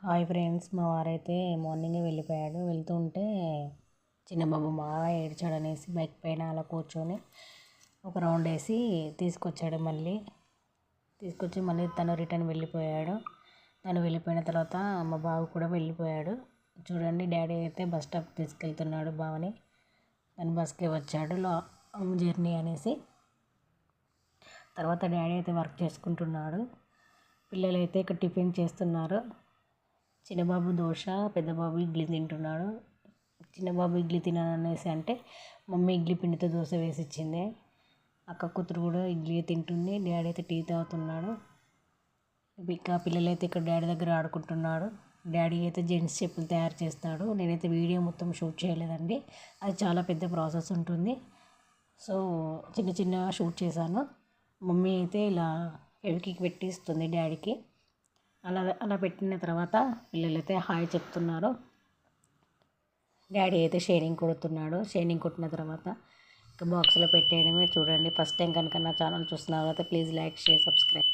Hi friends, మా వారైతే మార్నింగే వెళ్ళిపోయాడు. వెళ్తూ ఉంటే చిన్న బాబు బాగా ఏడ్చాడనేసి బైక్ పైన అలా కూర్చొని ఒక రౌండ్ వేసి తీసుకొచ్చి మళ్ళీ తను రిటర్న్ వెళ్ళిపోయాడు. తను వెళ్ళిపోయిన తర్వాత మా బాబు కూడా వెళ్ళిపోయాడు. చూడండి, డాడీ అయితే బస్ స్టాప్ తీసుకెళ్తున్నాడు బావని. తను బస్కే వచ్చాడు లాంగ్ జర్నీ అనేసి. తర్వాత డాడీ అయితే వర్క్ చేసుకుంటున్నాడు. పిల్లలైతే ఇక్కడ టిఫిన్ చేస్తున్నారు. చిన్నబాబు దోశ, పెద్దబాబు ఇడ్లీ తింటున్నాడు. చిన్నబాబు ఇడ్లీ తినాలనేసి అంటే మమ్మీ ఇడ్లీ పిండితో దోశ వేసి ఇచ్చింది. అక్క కూతురు కూడా ఇడ్లీ తింటుంది. డాడీ అయితే టీ తాగుతున్నాడు. ఇంకా పిల్లలైతే ఇక్కడ డాడీ దగ్గర ఆడుకుంటున్నాడు. డాడీ అయితే జెంట్స్ చెప్పులు తయారు చేస్తాడు. నేనైతే వీడియో మొత్తం షూట్ చేయలేదండి, అది చాలా పెద్ద ప్రాసెస్ ఉంటుంది. సో చిన్న చిన్న షూట్ చేశాను. మమ్మీ అయితే ఇలా ఫెవిక్విక్ పెట్టి ఇస్తుంది డాడీకి. అలా పెట్టిన తర్వాత పిల్లలైతే హాయ్ చెప్తున్నారు. డాడీ అయితే షేరింగ్ కొడుతున్నాడు. షేరింగ్ కొట్టిన తర్వాత ఇంకా బాక్స్లో పెట్టేయడమే. చూడండి, ఫస్ట్ టైం కనుక నా ఛానల్ చూస్తున్నారు అయితే ప్లీజ్ లైక్, షేర్, సబ్స్క్రైబ్.